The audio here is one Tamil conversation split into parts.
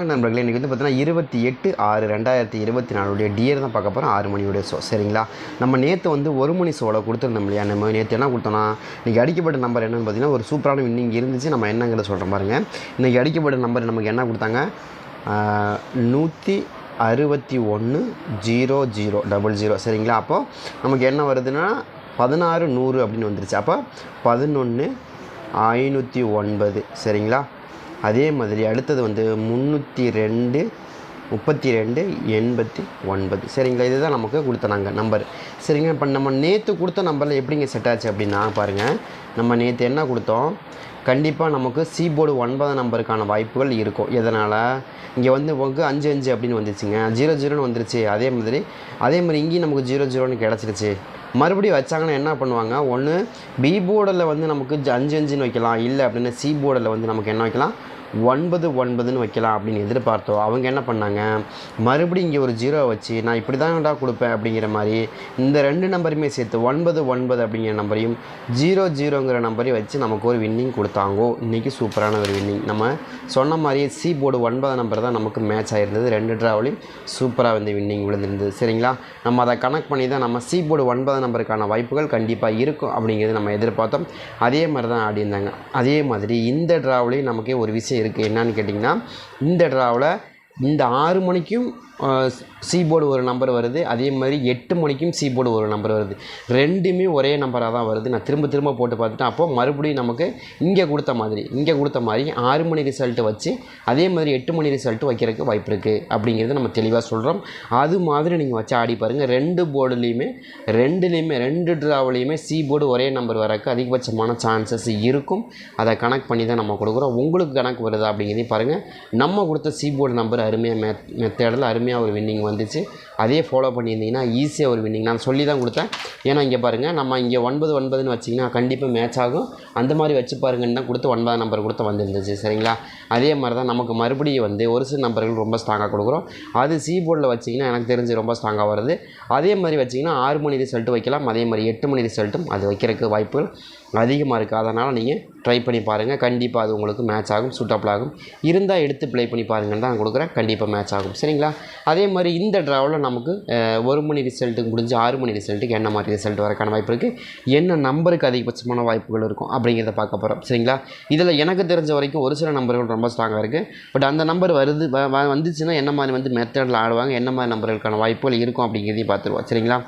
நண்பர்களே இன்றைக்கி வந்து பார்த்தீங்கன்னா 28/6/2024 டியர் தான் பார்க்க போகிறோம் 6 மணியோடைய ஷோ சரிங்களா. நம்ம நேற்று வந்து 1 மணி ஷோவில் கொடுத்துருந்தோம் இல்லையா. நம்ம நேற்று என்ன கொடுத்தோன்னா இன்றைக்கி அடிக்கப்பட்ட நம்பர் என்னென்னு பார்த்தீங்கன்னா ஒரு சூப்பரான வின்னிங் இருந்துச்சு. நம்ம என்னங்கிறத சொல்கிறோம் பாருங்கள். இன்றைக்கி அடிக்கப்பட்ட நம்பர் நமக்கு என்ன கொடுத்தாங்க 161 0000 சரிங்களா. அப்போது நமக்கு என்ன வருதுன்னா 16 100 அப்படின்னு வந்துருச்சு. அப்போ 11 509 சரிங்களா. அதே மாதிரி அடுத்தது வந்து 302 32 89 சரிங்களா. இதுதான் நமக்கு கொடுத்தனாங்க நம்பர் சரிங்க. இப்போ நம்ம நேற்று கொடுத்த நம்பரில் எப்படிங்க செட் ஆச்சு அப்படின்னா பாருங்கள். நம்ம நேற்று என்ன கொடுத்தோம், கண்டிப்பாக நமக்கு சி போர்டு 9 நம்பருக்கான வாய்ப்புகள் இருக்கும். எதனால் இங்கே வந்து உங்களுக்கு 5 அப்படின்னு வந்துச்சுங்க, 00ன்னு வந்துருச்சு. அதே மாதிரி இங்கேயும் நமக்கு 00ன்னு கிடச்சிருச்சு. மறுபடியும் வச்சாங்கன்னா என்ன பண்ணுவாங்க, ஒன்று பி போர்டில் வந்து நமக்கு 5 வைக்கலாம், இல்லை அப்படின்னா சி போர்டில் வந்து நமக்கு என்ன வைக்கலாம் 9 வைக்கலாம் அப்படின்னு எதிர்பார்த்தோம். அவங்க என்ன பண்ணாங்க, மறுபடியும் இங்கே ஒரு 0 வச்சு நான் இப்படி தான்டா கொடுப்பேன் அப்படிங்கிற மாதிரி இந்த 2 நம்பருமே சேர்த்து 9 அப்படிங்கிற நம்பரையும் 00ங்கிற நம்பரையும் வச்சு நமக்கு ஒரு வின்னிங் கொடுத்தாங்கோ. இன்றைக்கி சூப்பரான ஒரு வின்னிங். நம்ம சொன்ன மாதிரியே சி போர்டு 9 நம்பர் தான் நமக்கு மேட்ச் ஆகிருந்தது. 2 ட்ராவிலையும் சூப்பராக வந்து வின்னிங் விழுந்திருந்தது சரிங்களா. நம்ம அதை கனெக்ட் பண்ணி தான் நம்ம சி போர்டு 9 நம்பருக்கான வாய்ப்புகள் கண்டிப்பாக இருக்கும் அப்படிங்கிறது நம்ம எதிர்பார்த்தோம். அதே மாதிரி தான் ஆடி இருந்தாங்க. அதே மாதிரி இந்த ட்ராவிலையும் நமக்கே ஒரு விஷயம் இருக்குது. என்னன்னு கேட்டிங்கன்னா, இந்த ட்ராவில் இந்த 6 மணிக்கும் சி போர்டு ஒரு நம்பர் வருது, அதே மாதிரி 8 மணிக்கும் சி போர்டு ஒரு நம்பர் வருது. ரெண்டுமே ஒரே நம்பராக தான் வருது. நான் திரும்ப போட்டு பார்த்துட்டேன். அப்போது மறுபடியும் நமக்கு இங்கே கொடுத்த மாதிரி 6 மணி ரிசல்ட்டு வச்சு அதே மாதிரி 8 மணி ரிசல்ட்டு வைக்கிறதுக்கு வாய்ப்பு இருக்குது அப்படிங்கிறது நம்ம தெளிவாக சொல்கிறோம். அது மாதிரி நீங்கள் வச்சு ஆடி பாருங்கள். 2 போர்டுலேயுமே 2 ட்ராவிலையுமே சி போர்டு ஒரே நம்பர் வரக்கு அதிகபட்சமான சான்சஸ் இருக்கும். அதை கனெக்ட் பண்ணி தான் நம்ம கொடுக்குறோம். உங்களுக்கு கணக்கு வருதா அப்படிங்கிறதையும் பாருங்கள். நம்ம கொடுத்த சி போர்டு நம்பர் அருமையாக மெத்தடில் அருமையாக ஒரு வின்னிங் வந்துச்சு. அதே ஃபாலோ பண்ணியிருந்தீங்கன்னா ஈஸியாக ஒரு வின்னிங். நான் சொல்லி தான் கொடுத்தேன். ஏன்னா இங்கே பாருங்கள், நம்ம இங்கே 9 வச்சிங்கன்னா கண்டிப்பாக மேட்ச் ஆகும். அந்த மாதிரி வச்சு பாருங்கன்னு தான் கொடுத்து 9 நம்பர் கொடுத்து வந்துருந்துச்சு சரிங்களா. அதே மாதிரி தான் நமக்கு மறுபடியும் வந்து ஒரு சில நம்பர்கள் ரொம்ப ஸ்ட்ராங்காக கொடுக்குறோம். அது சி போர்டில் வச்சிங்கன்னா எனக்கு தெரிஞ்சு ரொம்ப ஸ்ட்ராங்காக வருது. அதே மாதிரி வச்சிங்கன்னா 6 மணி ரிசல்ட்டு வைக்கலாம். அதே மாதிரி 8 மணி ரிசல்ட்டும் அது வைக்கிறதுக்கு வாய்ப்புகள் அதிகமாக இருக்குது. அதனால் நீங்கள் ட்ரை பண்ணி பாருங்கள். கண்டிப்பாக அது உங்களுக்கு மேட்ச் ஆகும், சூட்டபிள் ஆகும். இருந்தால் எடுத்து ப்ளே பண்ணி பாருங்கன்னு தான் கொடுக்குறேன். கண்டிப்பாக மேட்ச் ஆகும் சரிங்களா. அதே மாதிரி இந்த ட்ராவில் நமக்கு 1 மணி ரிசல்ட்டுக்கு முடிஞ்சு 6 மணி ரிசல்ட்டுக்கு என்ன மாதிரி ரிசல்ட் வரக்கான வாய்ப்பு இருக்குது, என்ன நம்பருக்கு அதிகபட்சமான வாய்ப்புகள் இருக்கும் அப்படிங்கிறத பார்க்க போகிறோம் சரிங்களா. இதில் எனக்கு தெரிஞ்ச வரைக்கும் ஒரு சில நம்பர்கள் ரொம்ப ஸ்ட்ராங்காக இருக்குது. பட் அந்த நம்பர் வந்துச்சுன்னா என்ன மாதிரி வந்து மெத்தடில் ஆடுவாங்க, என்ன மாதிரி நம்பர்களுக்கான வாய்ப்புகள் இருக்கும் அப்படிங்கிறதையும் பார்த்துருவோம் சரிங்களா.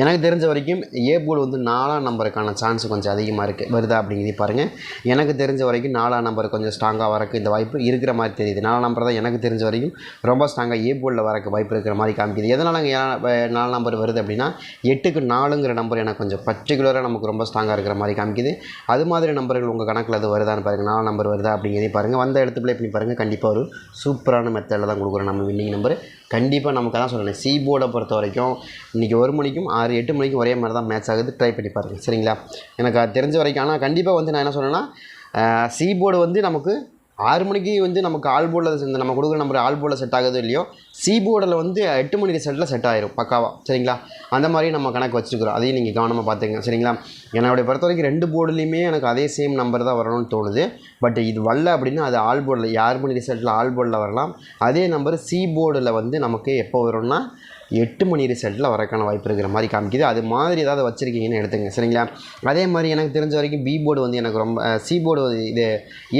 எனக்கு தெரிஞ்ச வரைக்கும் ஏ போர்டு வந்து 4ஆம் நம்பருக்கான சான்ஸ் கொஞ்சம் அதிகமாக இருக்குது. வருதா அப்படிங்கிறதையும் பாருங்கள். எனக்கு தெரிஞ்ச வரைக்கும் 4ஆம் நம்பர் கொஞ்சம் ஸ்ட்ராங்காக வரக்கு இந்த வாய்ப்பு இருக்கிற மாதிரி தெரியுது. 4ஆம் நம்பர் தான் எனக்கு தெரிஞ்ச வரைக்கும் ரொம்ப ஸ்ட்ராங்காக ஏ போர்டில் வரக்கு வாய்ப்பு இருக்கிற மாதிரி காமிக்குது. எதனால் 4 நம்பர் வருது அப்படின்னா 8க்கு 4ங்கிற நம்பர் எனக்கு கொஞ்சம் பர்டிகுலராக நமக்கு ரொம்ப ஸ்ட்ராங்காக இருக்கிற மாதிரி காமிக்குது. அது மாதிரி நம்பர்கள் உங்கள் கணக்கில் அது வருதான்னு பாருங்கள். 4 நம்பர் வருதா அப்படிங்கிறதையும் பாருங்கள். வந்த எடுத்து ப்ளே பண்ணி பாருங்கள். கண்டிப்பாக ஒரு சூப்பரான மெத்தடில் தான் கொடுக்குறோம் நம்ம வின்னிங் நம்பர். கண்டிப்பாக நமக்கு தான் சொல்லணும். சி போர்டை பொறுத்த வரைக்கும் இன்றைக்கி 1 மணிக்கும் 8 மணிக்கும் ஒரே மாதிரி தான் மேட்ச் ஆகுது. ட்ரை பண்ணி பாருங்கள் சரிங்களா. எனக்கு அது தெரிஞ்ச வரைக்கும். ஆனால் கண்டிப்பாக வந்து நான் என்ன சொன்னேன்னா, சி போர்டு வந்து நமக்கு 6 மணிக்கு வந்து நமக்கு ஆல் போர்டில் நம்ம கொடுக்குற நம்பர் ஆல் போர்டில் செட் ஆகுது இல்லையோ, சி போர்டில் வந்து 8 மணி ரிசல்ட்டில் செட் ஆகிரும் பக்காவாக சரிங்களா. அந்த மாதிரி நம்ம கணக்கு வச்சுருக்குறோம். அதையும் நீங்கள் கவனமாக பார்த்துங்க சரிங்களா. என்னுடைய பொறுத்த வரைக்கும் 2 போர்டுலேயுமே எனக்கு அதே சேம் நம்பர் தான் வரணும்னு தோணுது. பட் இது வரல அப்படின்னா அது ஆல் போர்டில் 6 மணி ரிசல்ட்டில் ஆல் போர்டில் வரலாம். அதே நம்பர் சி போர்டில் வந்து நமக்கு எப்போ வரும்னா 8 மணி ரிசல்ட்டில் வரக்கான வாய்ப்பு இருக்கிற மாதிரி காமிக்குது. அது மாதிரி ஏதாவது வச்சுருக்கீங்கன்னு எடுத்துங்க சரிங்களா. அதே மாதிரி எனக்கு தெரிஞ்ச வரைக்கும் பி போர்டு வந்து எனக்கு ரொம்ப சி போர்டு இது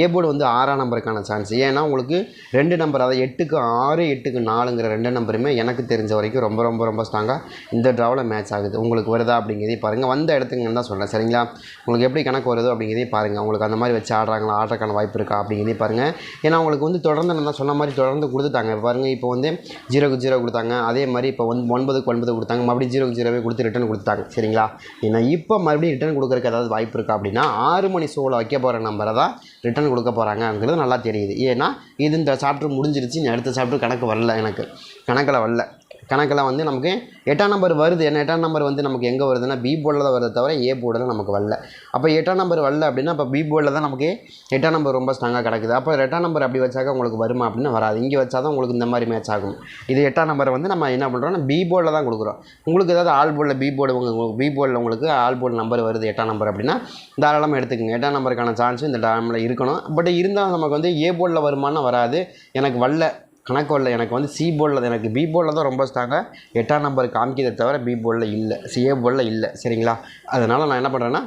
ஏ போர்டு வந்து 6ஆம் நம்பருக்கான சான்ஸ். ஏன்னா உங்களுக்கு 2 நம்பர், அதாவது 8க்கு 6 8க்கு 4ங்கிற 2 நம்பருமே எனக்கு தெரிஞ்ச வரைக்கும் ரொம்ப ஸ்ட்ராங்காக இந்த ட்ராவில் மேட்ச் ஆகுது. உங்களுக்கு வருதா அப்படிங்கிறதையும் பாருங்கள். வந்த இடத்துக்குன்னு தான் சொல்கிறேன் சரிங்களா. உங்களுக்கு எப்படி கணக்கு வருதோ அப்படிங்கிறதையும் பாருங்கள். உங்களுக்கு அந்த மாதிரி வச்சு ஆடுறதுக்கான வாய்ப்பு இருக்கா அப்படிங்கிறதையும் பாருங்கள். ஏன்னா உங்களுக்கு வந்து தொடர்ந்து நான் சொன்ன மாதிரி தொடர்ந்து கொடுத்துட்டாங்க பாருங்கள். இப்போ வந்து 0க்கு 0 கொடுத்தாங்க. அதே மாதிரி இப்போ வந்து 9க்கு 9 கொடுத்தாங்க. மறுபடியும் 0க்கு 0வே கொடுத்து ரிட்டன் கொடுத்தாங்க சரிங்களா. ஏன்னா இப்போ மறுபடியும் ரிட்டன் கொடுக்குறதுக்கு ஏதாவது வாய்ப்பு இருக்கா அப்படின்னா 6 மணி ஷோவில் வைக்க போகிற நம்பரை தான் ரிட்டன் கொடுக்க போகிறாங்கங்கிறது நல்லா தெரியுது. ஏன்னா இது இந்த சாப்டர் முடிஞ்சிருச்சு. அடுத்த சாப்டர் கணக்கு வரல, எனக்கு கணக்கில் வரல. கணக்கெல்லாம் வந்து நமக்கு 8ஆம் நம்பர் வருது. ஏன்னா 8ஆம் நம்பர் வந்து நமக்கு எங்கே வருதுன்னா பி போர்டில் தான் வருது தவிர ஏ போர்டில் நமக்கு வரல. அப்போ 8ஆம் நம்பர் வரல அப்படின்னா அப்போ பி போர்டில் தான் நமக்கு 8ஆம் நம்பர் ரொம்ப ஸ்ட்ராங்காக கிடக்குது. அப்போ 2ஆம் நம்பர் அப்படி வச்சாக்க உங்களுக்கு வருமா அப்படின்னா வராது. இங்கே வச்சா தான் உங்களுக்கு இந்த மாதிரி மேட்ச் ஆகும். இது 8ஆம் நம்பரை வந்து நம்ம என்ன பண்ணுறோம்னா பி போர்டில் தான் கொடுக்குறோம். உங்களுக்கு ஏதாவது ஆல் போர்டில் பி போர்டில் உங்களுக்கு ஆல் போர்டு நம்பர் வருது 8ஆம் நம்பர் அப்படின்னா தாராளமாக எடுத்துக்கோங்க. 8ஆம் நம்பருக்கான சான்ஸும் இந்த டைமில் இருக்கணும். பட் இருந்தாலும் நமக்கு வந்து ஏ போர்டில் வருமானம் வராது. எனக்கு வரல கணக்கு வரல. எனக்கு வந்து சி போர்டில் எனக்கு பி போர்டில் தான் ரொம்ப ஸ்ட்ராங்காக 8ஆம் நம்பர் காமிக்கிறத தவிர பி போர்டில் இல்லை, ஏ போர்டில் இல்லை. சரிங்களா? அதனால் நான் என்ன பண்ணுறேன்னா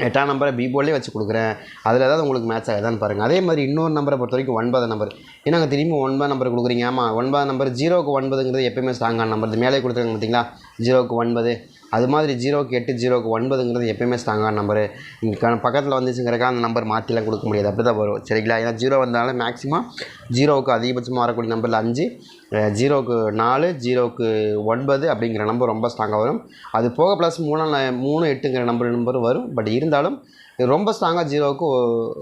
8ஆம் நம்பரை பி போர்டிலே வச்சு கொடுக்குறேன். அதில் ஏதாவது உங்களுக்கு மேட்ச் ஆகுதான்னு பாருங்கள். அதே மாதிரி இன்னொரு நம்பரை பொறுத்த வரைக்கும் 9ஆம் நம்பர். ஏன்னா திரும்பி 9ஆம் நம்பர் கொடுக்குறீங்க. ஆமாம், 9ஆம் நம்பர் 0க்கு 9ங்கிறது எப்போயுமே ஸ்ட்ராங்கான நம்பர். இது மேலே கொடுத்துருக்காங்க பார்த்தீங்களா, 0க்கு 9. அது மாதிரி 0க்கு 8 0க்கு 9ங்கிறது எப்போயுமே ஸ்ட்ராங்கான நம்பரு. இங்கே பக்கத்தில் வந்துச்சுங்கிறக்கா அந்த நம்பர் மாற்றிலாம் கொடுக்க முடியாது. அப்படி தான் வரும். சரிங்களா? ஏன்னா 0 வந்தாலும் மேக்ஸிமம் 0க்கு அதிகபட்சமாக வரக்கூடிய நம்பரில் 5, 0க்கு 4, 0க்கு 9 அப்படிங்கிற நம்பர் ரொம்ப ஸ்ட்ராங்காக வரும். அது போக ப்ளஸ் 3 8ங்கிற நம்பர் வரும். பட் இருந்தாலும் ரொம்ப ஸ்ட்ராங்காக 0க்கு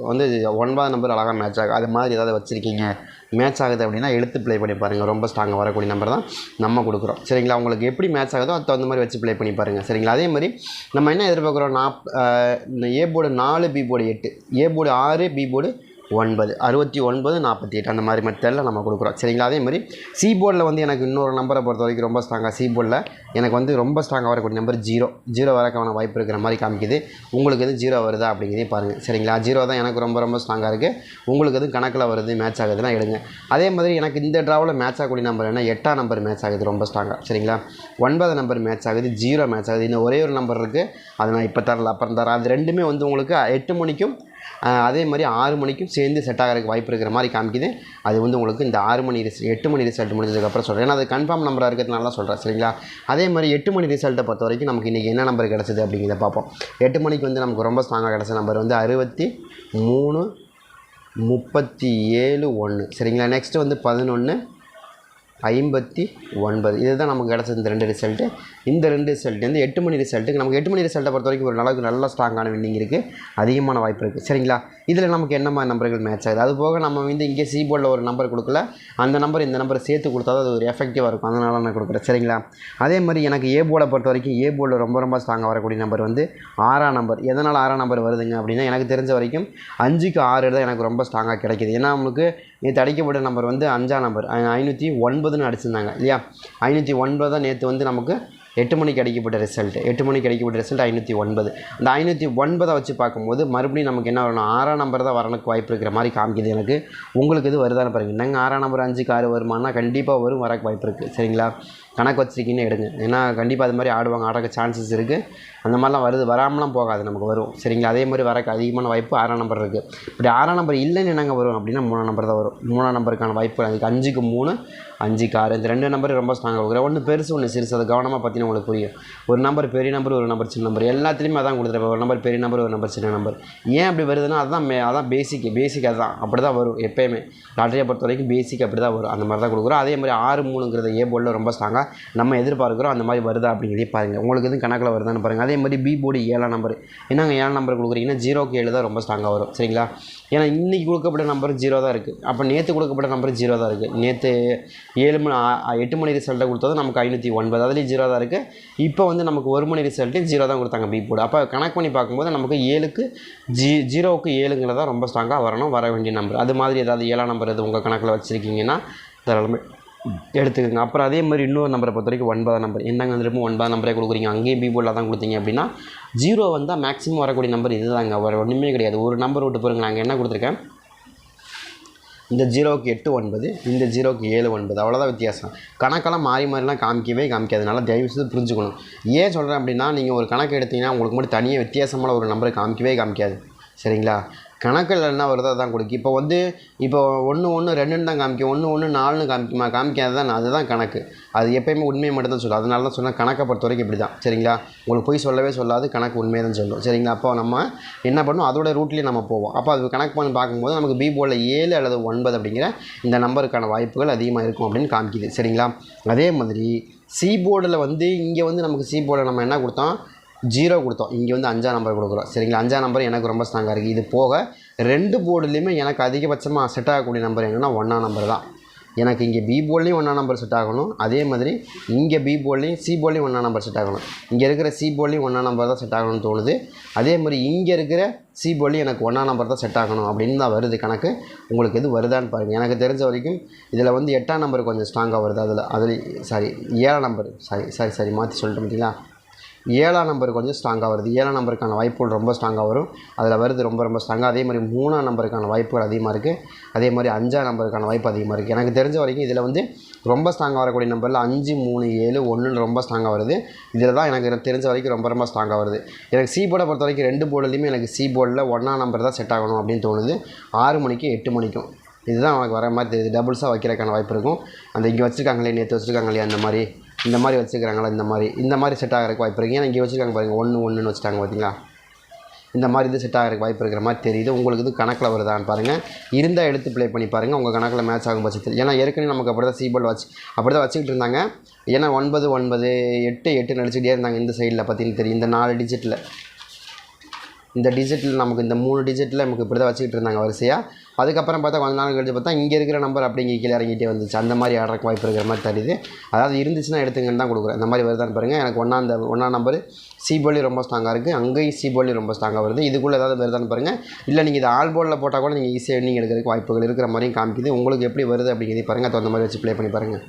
வந்து 9ஆம் நம்பர் அழகாக மேட்ச் ஆகும். அது மாதிரி ஏதாவது வச்சுருக்கீங்க மேட்ச் ஆகுது அப்படின்னா எடுத்து ப்ளே பண்ணி பாருங்கள். ரொம்ப ஸ்ட்ராங்காக வரக்கூடிய நம்பர் தான் நம்ம கொடுக்குறோம். சரிங்களா? உங்களுக்கு எப்படி மேட்ச் ஆகுதோ அது தகுந்த மாதிரி வச்சு ப்ளே பண்ணி பாருங்கள். சரிங்களா? அதே மாதிரி நம்ம என்ன எதிர்பார்க்குறோம், A board 4 B board 8, A board 6 B board 9, 69 48 அந்த மாதிரி மெத்தடில் நம்ம கொடுக்குறோம். சரிங்களா? அதே மாதிரி சி போர்டில் வந்து எனக்கு இன்னொரு நம்பரை பொறுத்த வரைக்கும் ரொம்ப ஸ்ட்ராங்காக சி போர்டில் எனக்கு வந்து ரொம்ப ஸ்ட்ராங்காக வரக்கூடிய நம்பர் 0 வரக்கான வாய்ப்பு இருக்கிற மாதிரி காமிக்குது. உங்களுக்கு எது 0 வருதா அப்படிங்கிறதையும் பாருங்கள். சரிங்களா? 0 தான் எனக்கு ரொம்ப ஸ்ட்ராங்காக இருக்குது. உங்களுக்கு எது கணக்கில் வருது மேட்ச் ஆகுதுன்னா எடுங்க. அதே மாதிரி எனக்கு இந்த ட்ராவில் மேட்ச் ஆகக்கூடிய நம்பர் என்ன, 8ஆம் நம்பர் மேட்ச் ஆகுது ரொம்ப ஸ்ட்ராங்காக. சரிங்களா? 9ஆம் நம்பர் மேட்ச் ஆகுது, 0 மேட்ச் ஆகுது. இன்னும் ஒரே ஒரு நம்பர் இருக்குது, அது நான் இப்போ தரல, அப்புறம் தரேன். அது ரெண்டுமே வந்து உங்களுக்கு 8 மணிக்கும் அதே மாதிரி 6 மணிக்கும் சேர்ந்து செட் ஆகிறதுக்கு வாய்ப்பு இருக்கிற மாதிரி காமிக்குது. அது வந்து உங்களுக்கு இந்த 8 மணி ரிசல்ட் முடிஞ்சதுக்கப்புறம் சொல்கிறேன். ஏன்னா அது கன்ஃபார்ம் நம்பராக இருக்கிறதுனால சொல்கிறேன். சரிங்களா? அதே மாதிரி 8 மணி ரிசல்ட்டை பொறுத்த வரைக்கும் நமக்கு இன்றைக்கி என்ன நம்பர் கிடச்சிது அப்படிங்கிறத பார்ப்போம். 8 மணிக்கு வந்து நமக்கு ரொம்ப ஸ்ட்ராங்காக கிடச்ச நம்பர் வந்து 63 37 1. சரிங்களா? நெக்ஸ்ட்டு வந்து 11 59. இதுதான் நமக்கு கிடச்சது இந்த 2 ரிசல்ட்டு. இந்த 2 ரிசல்ட் வந்து 8 மணி ரிசல்ட்டுக்கு நமக்கு 8 மணி ரிசல்ட்டை பொறுத்த வரைக்கும் ஒரு நல்ல ஸ்ட்ராங்கான வின்னிங் இருக்குது, அதிகமான வாய்ப்பு இருக்குது. சரிங்களா? இதில் நமக்கு என்ன மாதிரி நம்பர்கள் மேட்ச் ஆகுது, அது போக நம்ம வந்து இங்கே சி போர்டில் ஒரு நம்பர் கொடுக்கல, அந்த நம்பர் இந்த நம்பரை சேர்த்து கொடுத்தா அது ஒரு எஃபெக்டிவாக இருக்கும். அதனால நான் கொடுக்குறேன். சரிங்களா? அதே மாதிரி எனக்கு ஏ போர்டை பொறுத்த வரைக்கும் ஏ போர்டில் ரொம்ப ஸ்ட்ராங்காக வரக்கூடிய நம்பர் வந்து 6ஆம் நம்பர். எதனால் 6ஆம் நம்பர் வருதுங்க அப்படின்னா எனக்கு தெரிஞ்ச வரைக்கும் 5க்கு 6 தான் எனக்கு ரொம்ப ஸ்ட்ராங்காக கிடைக்கிது. ஏன்னா நமக்கு நேற்று அடிக்கப்பட்ட நம்பர் வந்து 5ஆம் நம்பர் 509ன்னு அடிச்சிருந்தாங்க இல்லையா? 509 தான் நேற்று வந்து நமக்கு 8 மணிக்கு அடிக்கப்பட்ட ரிசல்ட். 8 மணிக்கு அடிக்கப்பட்ட ரிசல்ட் 509. அந்த 509 வச்சு பார்க்கும்போது மறுபடியும் நமக்கு என்ன வரணும், 6ஆம் நம்பர் தான் வரணுக்கு வாய்ப்பு இருக்கிற மாதிரி காமிக்குது எனக்கு. உங்களுக்கு இது வருதான்னு பாருங்கள். என்னங்க 6ஆம் நம்பர் 5க்கு 6 வருமானா கண்டிப்பாக வரும், வரக்கு வாய்ப்பு இருக்குது. சரிங்களா? கணக்கு வச்சுருக்கீங்கன்னு எடுங்க. ஏன்னா கண்டிப்பாக அது மாதிரி ஆடுறதுக்கு சான்சஸ் இருக்குது. அந்த மாதிரிலாம் வராமலாம் போகாது, நமக்கு வரும். சரிங்களா? அதே மாதிரி வரக்கு அதிகமான வாய்ப்பு 6ஆம் நம்பர் இருக்குது. இப்படி 6ஆம் நம்பர் இல்லைன்னு என்னங்க வரும் அப்படின்னா 3ஆம் நம்பர் தான் வரும். 3ஆம் நம்பருக்கான வாய்ப்பு அதுக்கு 5க்கு 3 5க்கு 6 இந்த 2 நம்பர் ரொம்ப ஸ்ட்ராங்காக கொடுக்குறேன். ஒன்று பெருசு ஒன்று சிறுசு, அதை கவனமாக பார்த்தீங்கன்னா உங்களுக்கு புரியும். ஒரு நம்பர் பெரிய நம்பர், ஒரு நம்பர் சின்ன நம்பர், எல்லாத்துலேயுமே அதான் கொடுத்துருப்பேன். ஒரு நம்பர் பெரிய நம்பர், ஒரு நம்பர் சின்ன நம்பர். ஏன் அப்படி வருதுன்னா அதான் பேசிக் அதுதான் அப்படி தான் வரும் எப்போயுமே. லாட்டரியை பொறுத்த வரைக்கும் பேசிக் அப்படி தான் வரும். அந்த மாதிரி தான் கொடுக்குறோம். அதே மாதிரி 6-3ங்கிறது ஏ போர்டில் ரொம்ப ஸ்ட்ராங்காக நம்ம எதிர்பார்க்குறோம். அந்த மாதிரி வருதா அப்படிங்கிறதே பாருங்கள். உங்களுக்கு எதுவும் கணக்கில் வருதான்னு பாருங்கள். அதே மாதிரி பி போர்டு 7ஆம் நம்பர். என்னங்க 7ஆம் நம்பர் கொடுக்குறீங்கன்னா 0க்கு 7 தான் ரொம்ப ஸ்ட்ராங்காக வரும். சரிங்களா? ஏன்னா இன்றைக்கி கொடுக்கப்பட்ட நம்பர் 0 தான் இருக்குது. அப்போ நேற்று கொடுக்கப்பட்ட நம்பர் 0 தான் இருக்குது. நேற்று 8 மணி ரிசல்ட்டை கொடுத்தது நமக்கு 509, அதுலேயும் 0 தான் இருக்குது. இப்போ வந்து நமக்கு 1 மணி ரிசல்ட்டு 0 தான் கொடுத்தாங்க பி போர்டு. அப்போ கணக்கு பண்ணி பார்க்கும்போது நமக்கு 0க்கு 7ங்கிறதா ரொம்ப ஸ்ட்ராங்காக வர வேண்டிய நம்பர். அது மாதிரி ஏதாவது 7ஆம் நம்பர் எது உங்கள் கணக்கில் வச்சுருக்கீங்கன்னா தாராளமாக எடுத்துக்கோங்க. அப்புறம் அதே மாதிரி இன்னொரு நம்பரை பொறுத்த வரைக்கும் 9ஆம் நம்பர். என்னங்க திரும்ப 9ஆம் நம்பரே கொடுக்குறீங்க, அங்கேயும் பி போர்டில் தான் கொடுத்தீங்க அப்படின்னா 0 வந்தால் மேக்ஸிமம் வரக்கூடிய நம்பர் இது தாங்க. ஒன்றுமே கிடையாது. ஒரு நம்பர் விட்டு போகிறேங்க. நாங்கள் என்ன கொடுத்துருக்கேன், இந்த 0க்கு 8 9, இந்த 0க்கு 7 9, அவ்வளோதான் வித்தியாசம். கணக்கெல்லாம் மாறிலாம் காமிக்காதனால தயவுசெய்து புரிஞ்சுக்கணும். ஏன் சொல்கிறேன் அப்படின்னா நீங்கள் ஒரு கணக்கு எடுத்தீங்கன்னா உங்களுக்கு மட்டும் தனியாக வித்தியாசமான ஒரு நம்பரை காமிக்காது. சரிங்களா? கணக்கில் என்ன வருதோ அதான் கொடுக்கும். இப்போ 1 1 2ன்னு தான் காமிக்கும், 1 1 4ன்னு காமிக்காது தான். அதுதான் கணக்கு. அது எப்போயுமே உண்மையை மட்டும் தான் சொல்லும். அதனால தான் சொன்னால் கணக்கை பொறுத்த வரைக்கும் இப்படி தான். சரிங்களா? உங்களுக்கு போய் சொல்லவே சொல்லாது, கணக்கு உண்மையை தான் சொல்லும். சரிங்களா? அப்போ நம்ம என்ன பண்ணணும், அதோட ரூட்லேயே நம்ம போவோம். அப்போ அது கணக்கு பண்ணி பார்க்கும்போது நமக்கு பி போர்டில் 7 அல்லது 9 அப்படிங்கிற இந்த நம்பருக்கான வாய்ப்புகள் அதிகமாக இருக்கும் அப்படின்னு காமிக்குது. சரிங்களா? அதே மாதிரி சி போர்டில் வந்து இங்கே வந்து நமக்கு சி போர்டில் நம்ம என்ன கொடுத்தோம், 0 கொடுத்தோம். இங்கே வந்து 5ஆம் நம்பர் கொடுக்குறோம். சரிங்களா? 5ஆம் நம்பர் எனக்கு ரொம்ப ஸ்ட்ராங்காக இருக்குது. இது போக 2 போர்டுலேயுமே எனக்கு அதிகபட்சமாக செட் ஆகக்கூடிய நம்பர் என்னென்னா 1ஆம் நம்பர் தான். எனக்கு இங்கே பி போர்ட்லேயும் 1ஆம் நம்பர் செட் ஆகணும், அதே மாதிரி இங்கே பி போர்ட்லேயும் சி போர்ட்லேயும் 1ஆம் நம்பர் செட் ஆகணும். இங்கே இருக்கிற சி போர்ட்லேயும் 1ஆம் நம்பர் தான் செட் ஆகணும்னு தோணுது. அதே மாதிரி இங்கே இருக்கிற சி போர்ட்லேயும் எனக்கு 1ஆம் நம்பர் தான் செட் ஆகணும் அப்படின்னு தான் வருது கணக்கு. உங்களுக்கு எது வருதான்னு பாருங்கள். எனக்கு தெரிஞ்ச வரைக்கும் இதில் வந்து 8ஆம் நம்பர் கொஞ்சம் ஸ்ட்ராங்காக வருது. அதில் சாரி 7ஆம் நம்பர் சாரி மாற்றி சொல்லிட்டு பார்த்தீங்களா, 7ஆம் நம்பர் கொஞ்சம் ஸ்ட்ராங்காக வருது. 7ஆம் நம்பருக்கான வாய்ப்புகள் ரொம்ப ஸ்ட்ராங்காக வரும். அதில் வருது ரொம்ப ஸ்ட்ராங்காக. அதே மாதிரி 3ஆம் நம்பருக்கான வாய்ப்புகள் அதிகமாக இருக்குது. அதே மாதிரி 5ஆம் நம்பருக்கான வாய்ப்பு அதிகமாக இருக்குது. எனக்கு தெரிஞ்ச வரைக்கும் இதில் வந்து ரொம்ப ஸ்ட்ராங்காக வரக்கூடிய நம்பரில் 5, 3, 7, 1 ரொம்ப ஸ்ட்ராங்காக வருது. இதில் தான் எனக்கு தெரிஞ்ச வரைக்கும் ரொம்ப ஸ்ட்ராங்காக வருது. எனக்கு சி போர்டை பொறுத்த வரைக்கும் 2 போர்டுலையுமே எனக்கு சி போர்டில் 1ஆம் நம்பர் தான் செட் ஆகணும் அப்படின்னு தோணுது. 6 மணிக்கும் 8 மணிக்கும் இதுதான் எனக்கு வர மாதிரி தெரியுது. டபுள்ஸாக வைக்கிறதுக்கான வாய்ப்பு இருக்கும். அந்த இங்கே வச்சுருக்காங்களே, நேற்று வச்சுருக்காங்க இல்லையா, இந்த மாதிரி வச்சுக்கிறாங்களா, இந்த மாதிரி செட் ஆகிறதுக்கு வாய்ப்பு இருக்குது. ஏன்னா இங்கே வச்சுருக்காங்க பாருங்கள், 1 வச்சுட்டாங்க பார்த்தீங்களா, இந்த மாதிரி இது செட் ஆகிறதுக்கு வாய்ப்பு இருக்கிற மாதிரி தெரியுது. உங்களுக்கு இது கணக்கில் வருதான்னு பாருங்கள். இருந்தால் எடுத்து ப்ளே பண்ணி பாருங்கள், உங்கள் கணக்கில் மேட்ச் ஆகும் பட்சத்தில். ஏன்னா ஏற்கனவே நமக்கு அப்படி தான் சி போர்டு அப்படி தான் வச்சுக்கிட்டு இருந்தாங்க. ஏன்னா 9, 9, 8, 8 நடிச்சுக்கிட்டே இருந்தாங்க. இந்த சைடில் பார்த்தீங்கன்னு தெரியும், இந்த 4 டிஜிட்டில், இந்த டிஜிட்டில் நமக்கு இந்த 3 டிஜிட்டில் நமக்கு இப்படி தான் வச்சுக்கிட்டு இருந்தாங்க வரிசையாக. அதுக்கப்புறம் பார்த்தா கொஞ்ச நாள் கழிச்சு பார்த்தா இங்கே இருக்கிற நம்பர் அப்படிங்க கீழே இறங்கிட்டே வந்துச்சு. அந்த மாதிரி ஆடுறதுக்கு வாய்ப்பு இருக்கிற மாதிரி தெரியுது. அதாவது இருந்துச்சுன்னா எடுத்துங்கன்னு தான் கொடுக்குறேன். இந்த மாதிரி வருதான்னு பாருங்கள். எனக்கு 1ஆம் நம்பர் சி போர்ட்லேயும் ரொம்ப ஸ்ட்ராங்காக இருக்குது, அங்கேயும் சி போர்ட்லேயும் ரொம்ப ஸ்ட்ராங்காக வருது. இதுக்குள்ளே ஏதாவது வருதான்னு பாருங்கள். இல்லை நீங்கள் இது ஆல் போர்டில் போட்டால் கூட நீங்கள் ஈஸியாக நீங்கள் எடுக்கிறதுக்கு வாய்ப்புகள் இருக்கிற மாதிரியும் காமிக்குது. உங்களுக்கு எப்படி வருது அப்படிங்கிறதையும் பாருங்கள். அந்த மாதிரி வச்சு ப்ளே பண்ணி பாருங்கள்.